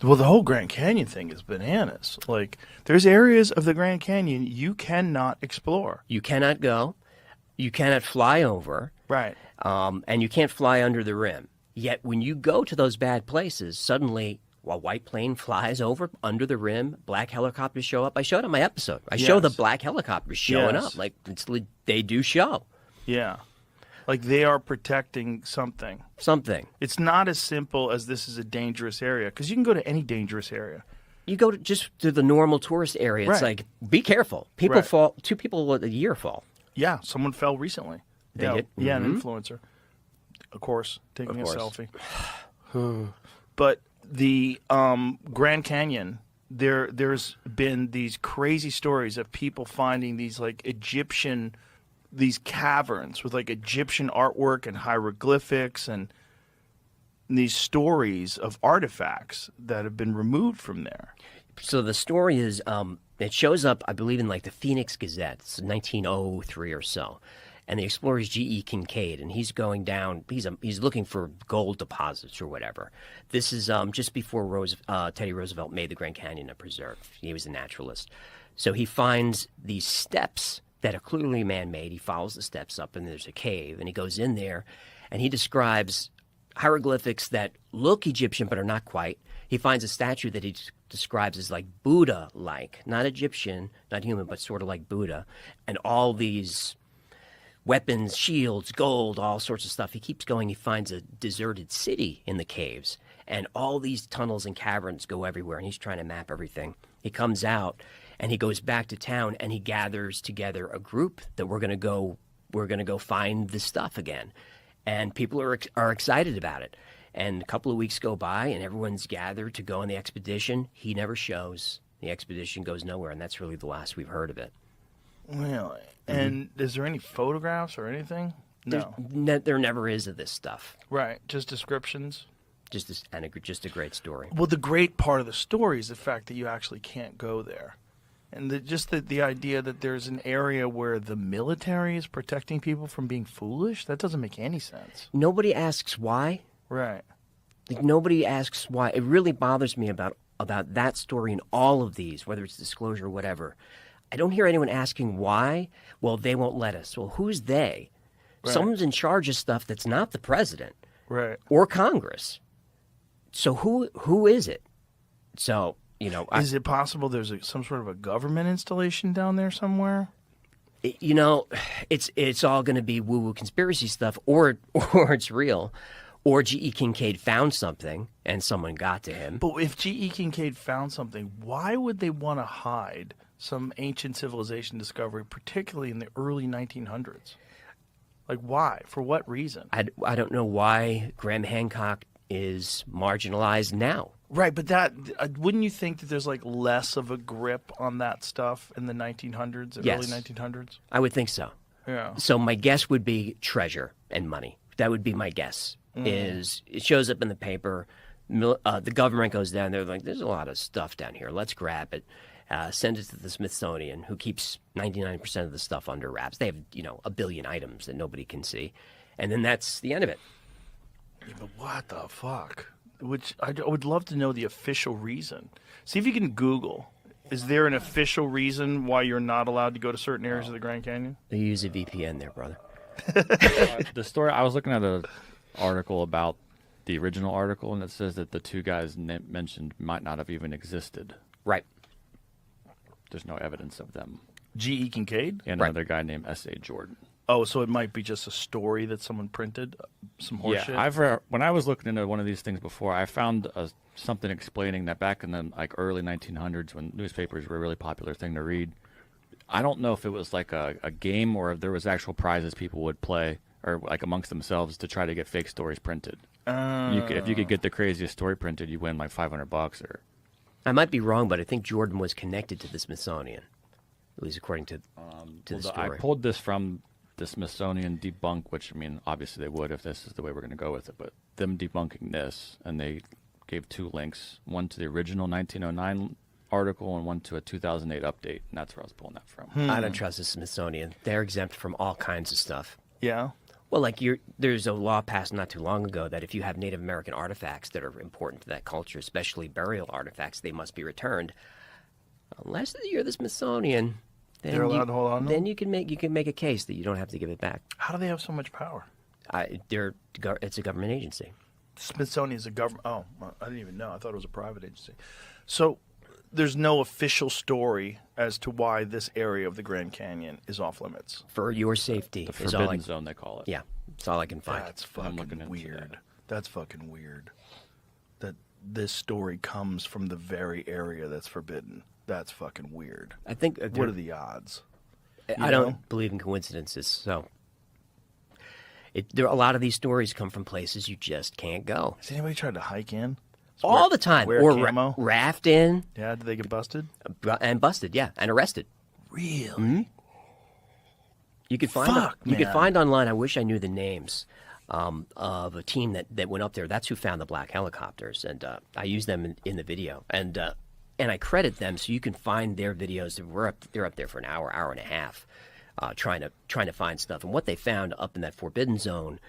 Well, the whole Grand Canyon thing is bananas. Like, there's areas of the Grand Canyon you cannot explore. You cannot go. You cannot fly over. Right. And you can't fly under the rim. Yet when you go to those bad places, suddenly a white plane flies over under the rim, black helicopters show up. I showed on my episode. I show the black helicopters showing up. Like, they do show. Yeah. Like they are protecting something. Something. It's not as simple as this is a dangerous area, because you can go to any dangerous area. You go just to the normal tourist area. It's like, be careful. People fall. 2 people a year fall. Yeah, someone fell recently. They did? Yeah, Mm-hmm. an influencer. Of course, taking a selfie. But the Grand Canyon, there's been these crazy stories of people finding these like Egyptian, these caverns with like Egyptian artwork and hieroglyphics and these stories of artifacts that have been removed from there. So the story is, it shows up, I believe, in like the Phoenix Gazette. It's 1903 or so. And the explorer is G.E. Kincaid, and he's going down. He's looking for gold deposits or whatever. This is just before Teddy Roosevelt made the Grand Canyon a preserve. He was a naturalist. So he finds these steps that are clearly man-made. He follows the steps up, and there's a cave, and he goes in there, and he describes hieroglyphics that look Egyptian but are not quite. He finds a statue that he describes as like Buddha-like, not Egyptian, not human, but sort of like Buddha, and all these weapons, shields, gold, all sorts of stuff. He keeps going. He finds a deserted city in the caves, and all these tunnels and caverns go everywhere, and he's trying to map everything. He comes out, and he goes back to town, and he gathers together a group that we're going to go find this stuff again. And people are excited about it. And a couple of weeks go by, and everyone's gathered to go on the expedition. He never shows. The expedition goes nowhere, and that's really the last we've heard of it. Really? And is there any photographs or anything? No. There never is of this stuff. Right. Just descriptions? Just a great story. Well, the great part of the story is the fact that you actually can't go there. And the idea that there's an area where the military is protecting people from being foolish, that doesn't make any sense. Nobody asks why. Right. Like, nobody asks why. It really bothers me about that story and all of these, whether it's disclosure or whatever. I don't hear anyone asking why. Well, they won't let us. Well, who's they? Right. Someone's in charge of stuff that's not the president, right, or Congress. So who is it? So, is it possible there's some sort of a government installation down there somewhere? It's all going to be woo-woo conspiracy stuff, or it's real. Or G.E. Kincaid found something and someone got to him. But if G.E. Kincaid found something, why would they want to hide some ancient civilization discovery, particularly in the early 1900s? Like, why? For what reason? I don't know why Graham Hancock is marginalized now. Right, but that wouldn't you think that there's like less of a grip on that stuff in the 1900s, early 1900s? I would think so. Yeah. So my guess would be treasure and money. That would be my guess. Is it shows up in the paper, the government goes down there like, there's a lot of stuff down here. Let's grab it, send it to the Smithsonian, who keeps 99% of the stuff under wraps. They have a billion items that nobody can see, and then that's the end of it. Yeah, but what the fuck? Which I would love to know the official reason. See if you can Google. Is there an official reason why you're not allowed to go to certain areas of the Grand Canyon? They use a VPN there, brother. The story, I was looking at an article about the original article, and it says that the 2 guys mentioned might not have even existed. Right. There's no evidence of them. G.E. Kincaid? And another guy named S.A. Jordan. Oh, so it might be just a story that someone printed? Some horseshit? Yeah, when I was looking into one of these things before, I found something explaining that back in the early 1900s, when newspapers were a really popular thing to read, I don't know if it was like a game or if there was actual prizes people would play or like amongst themselves to try to get fake stories printed. If you could get the craziest story printed, you win like $500 or. I might be wrong, but I think Jordan was connected to the Smithsonian, at least according to the story. I pulled this from the Smithsonian Debunk, which, I mean, obviously they would if this is the way we're going to go with it, but them debunking this, and they gave 2 links, one to the original 1909 article and one to a 2008 update, and that's where I was pulling that from. I don't trust the Smithsonian. They're exempt from all kinds of stuff. Yeah? Well, like there's a law passed not too long ago that if you have Native American artifacts that are important to that culture, especially burial artifacts, they must be returned. Unless you're the Smithsonian, then They're allowed to hold on to then them? you can make a case that you don't have to give it back. How do they have so much power? It's a government agency. Smithsonian is a government. Oh, well, I didn't even know. I thought it was a private agency. So there's no official story as to why this area of the Grand Canyon is off limits. For your safety, The is all forbidden I, zone, they call it. yeah, that's all I can find. That's I'm looking fucking into weird. that. That's fucking weird. That this story comes from the very area that's forbidden. That's fucking weird. I think What are the odds? I you don't know? believe in coincidences, so a lot of these stories come from places you just can't go. Has anybody tried to hike in? All the time, wear or camo? raft in Yeah, did they get busted? and busted, yeah, and arrested. Really? You could find Fuck, you could man. find online. I wish I knew the names of a team that went up there. That's who found the black helicopters, and I used them in the video, and I credit them. So you can find their videos. They're up there for an hour and a half, trying to find stuff. And what they found up in that forbidden zone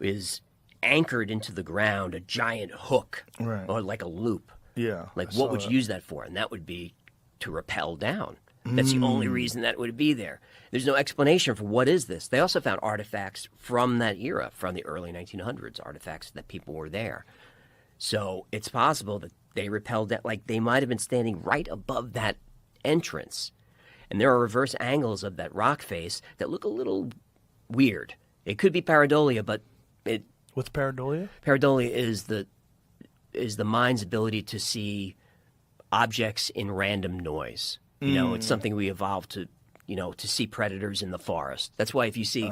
is anchored into the ground a giant hook, Right. or like a loop. Yeah. Like, I what saw would that. you use that for? And that would be to rappel down. That's the only reason that would be there. There's no explanation for what is this. They also found artifacts from that era, from the early 1900s, artifacts that people were there. So it's possible that they rappelled that, like they might have been standing right above that entrance. And there are reverse angles of that rock face that look a little weird. It could be pareidolia, but What's pareidolia? pareidolia is the mind's ability to see objects in random noise. You know, it's something we evolved to, to see predators in the forest. That's why if you see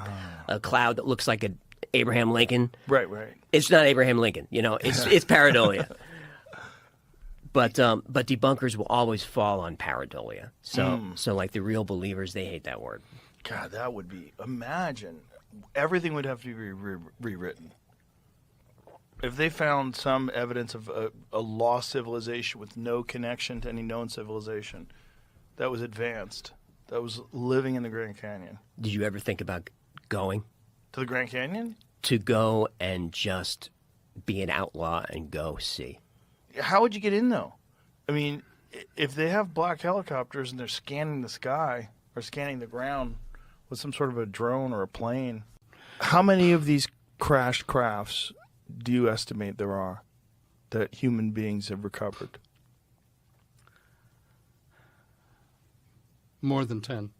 a cloud that looks like an Abraham Lincoln, Right. it's not Abraham Lincoln. It's pareidolia. But debunkers will always fall on pareidolia. So like the real believers, they hate that word. God, that would be. Imagine. Everything would have to be rewritten. If they found some evidence of a lost civilization with no connection to any known civilization that was advanced, that was living in the Grand Canyon. Did you ever think about going? To the Grand Canyon? To go and just be an outlaw and go see? How would you get in, though? I mean, if they have black helicopters and they're scanning the sky or scanning the ground with some sort of a drone or a plane, how many of these crashed crafts do you estimate there are that human beings have recovered? More than 10.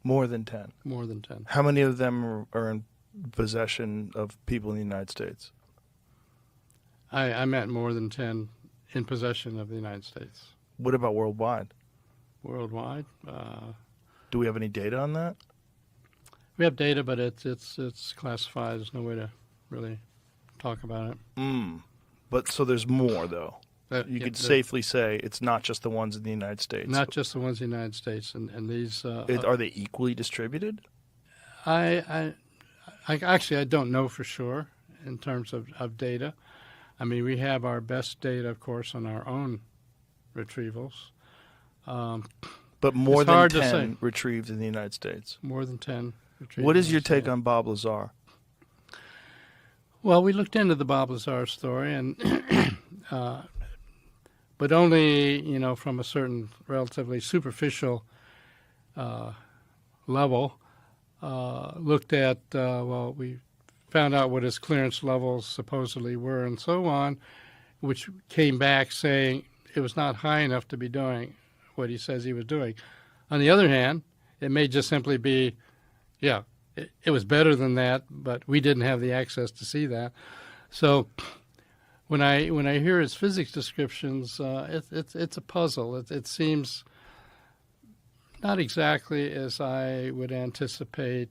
More than 10. More than 10. How many of them are in possession of people in the United States? I meant more than 10 in possession of the United States. What about worldwide? Worldwide, Do we have any data on that? we have data, but it's classified. There's no way to really talk about it. But so there's more, though. You Yeah, could the- safely say it's not just the ones in the United States. Not just the ones in the United States, and these. Are they equally distributed? I actually I don't know for sure in terms of data. I mean, we have our best data, of course, on our own retrievals. But more It's than hard to 10 say. retrieved in the United States. More than 10 retrievals. What is your take yeah. on Bob Lazar? Well, we looked into the Bob Lazar story, and but only from a certain relatively superficial level. Looked at we found out what his clearance levels supposedly were, and so on, which came back saying it was not high enough to be doing what he says he was doing. On the other hand, it may just simply be, it was better than that, but we didn't have the access to see that. So when I hear his physics descriptions, it's a puzzle. It seems not exactly as I would anticipate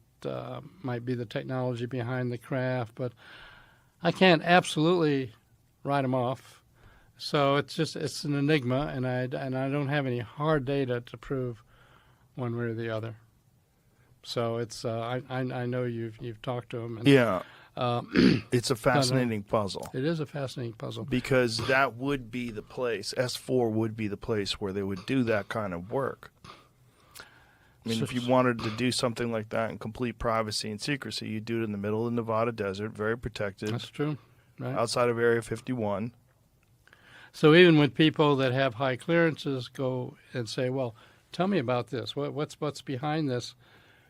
might be the technology behind the craft, but I can't absolutely write him off. So it's an enigma, and I don't have any hard data to prove one way or the other. So it's I know you've talked to him. And, Yeah. It's a fascinating puzzle. It is a fascinating puzzle. Because that would be the place, S4 would be the place where they would do that kind of work. I mean, if you wanted to do something like that in complete privacy and secrecy, you do it in the middle of the Nevada desert, very protected. That's true. Right. Outside of Area 51. So even when people that have high clearances go and say, well, tell me about this. What's behind this?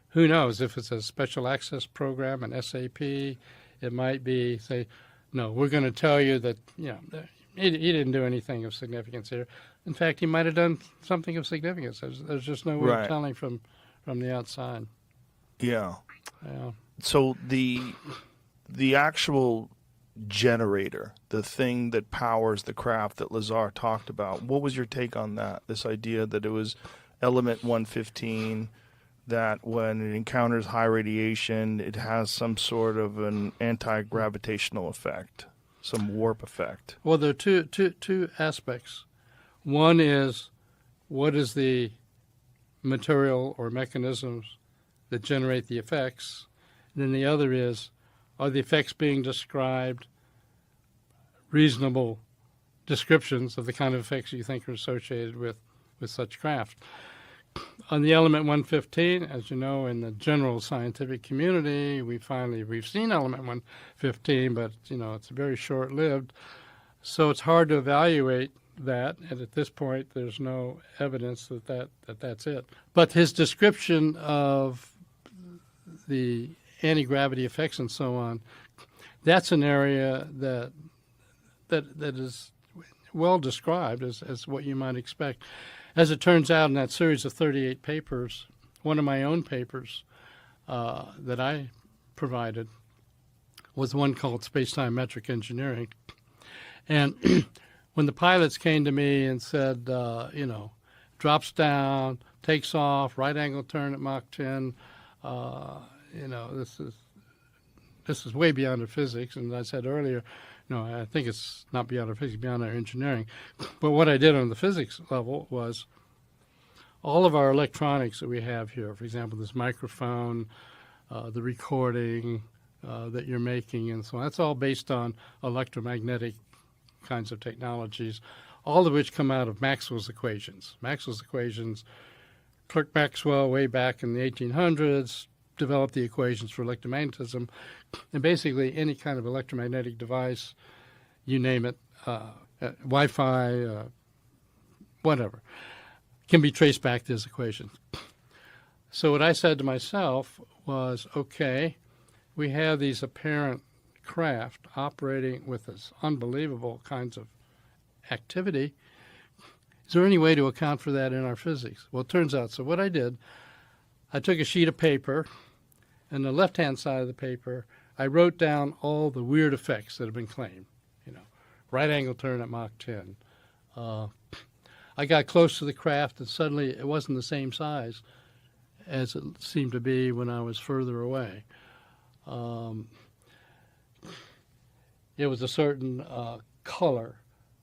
Who knows? If it's a special access program, an SAP, it might be, say, no, we're going to tell you that, he didn't do anything of significance here. In fact, he might have done something of significance. There's just no way of telling from the outside. Yeah. Yeah. So the actual generator, the thing that powers the craft that Lazar talked about, what was your take on that? This idea that it was element 115, that when it encounters high radiation, it has some sort of an anti-gravitational effect, some warp effect. Well, there are two aspects. One is, what is the material or mechanisms that generate the effects? And then the other is, are the effects being described reasonable descriptions of the kind of effects you think are associated with such craft? On the element 115, as you know, in the general scientific community, we've seen element 115, but it's very short-lived. So it's hard to evaluate that, and at this point, there's no evidence that's it. But his description of the anti-gravity effects and so on, that's an area that is well described as what you might expect. As it turns out, in that series of 38 papers, one of my own papers that I provided was one called Space-Time Metric Engineering. And when the pilots came to me and said, drops down, takes off, right-angle turn at Mach 10, this is way beyond our physics. And I said earlier, no, I think it's not beyond our physics, beyond our engineering. But what I did on the physics level was all of our electronics that we have here, for example, this microphone, the recording that you're making, and so on, that's all based on electromagnetic kinds of technologies, all of which come out of Maxwell's equations. Maxwell's equations, Clerk Maxwell way back in the 1800s developed the equations for electromagnetism, and basically any kind of electromagnetic device, you name it, Wi-Fi, whatever, can be traced back to his equations. So what I said to myself was, okay, we have these apparent craft operating with this unbelievable kinds of activity. Is there any way to account for that in our physics? Well, it turns out. So what I did, I took a sheet of paper, and the left-hand side of the paper, I wrote down all the weird effects that have been claimed. Right-angle turn at Mach 10. I got close to the craft, and suddenly it wasn't the same size as it seemed to be when I was further away. It was a certain color,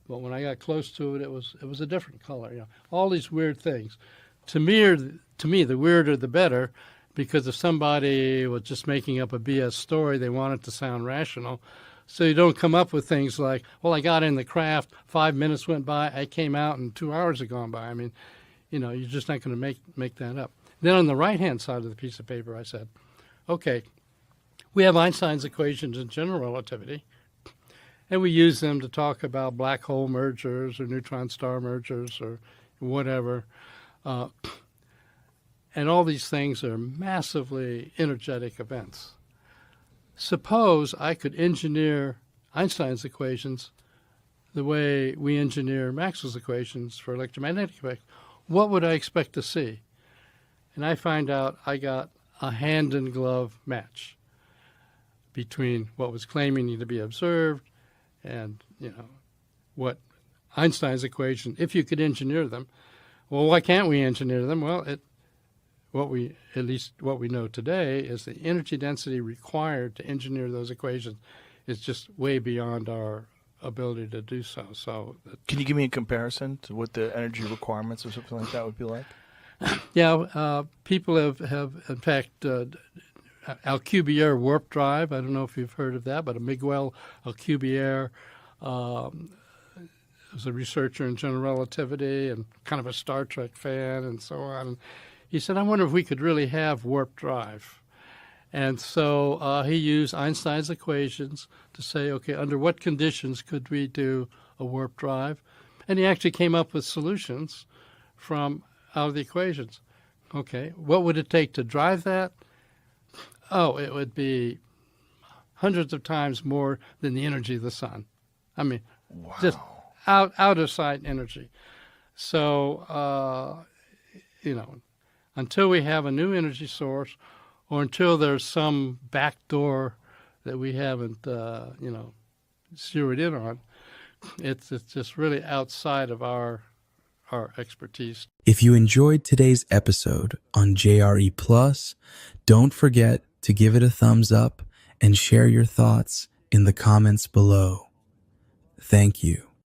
but when I got close to it, it was a different color. All these weird things. To me, the weirder the better, because if somebody was just making up a BS story, they want it to sound rational. So you don't come up with things like, well, I got in the craft, 5 minutes went by, I came out, and 2 hours had gone by. I mean, you're just not going to make that up. Then on the right-hand side of the piece of paper, I said, okay, we have Einstein's equations in general relativity, and we use them to talk about black hole mergers or neutron star mergers or whatever. And all these things are massively energetic events. Suppose I could engineer Einstein's equations the way we engineer Maxwell's equations for electromagnetic effects. What would I expect to see? And I find out I got a hand-in-glove match between what was claiming to be observed and, what Einstein's equation, if you could engineer them. Well, why can't we engineer them? Well, what we know today is the energy density required to engineer those equations is just way beyond our ability to do so. Can you give me a comparison to what the energy requirements or something like that would be like? Yeah, people have in fact, Alcubierre warp drive. I don't know if you've heard of that, but Miguel Alcubierre was a researcher in general relativity and kind of a Star Trek fan and so on. he said, I wonder if we could really have warp drive. And so he used Einstein's equations to say, okay, under what conditions could we do a warp drive? And he actually came up with solutions from out of the equations. Okay, what would it take to drive that? Oh, it would be hundreds of times more than the energy of the sun. I mean, just out of sight energy. So, until we have a new energy source, or until there's some back door that we haven't, zeroed in on, it's just really outside of our expertise. If you enjoyed today's episode on JRE Plus, don't forget to give it a thumbs up and share your thoughts in the comments below. Thank you.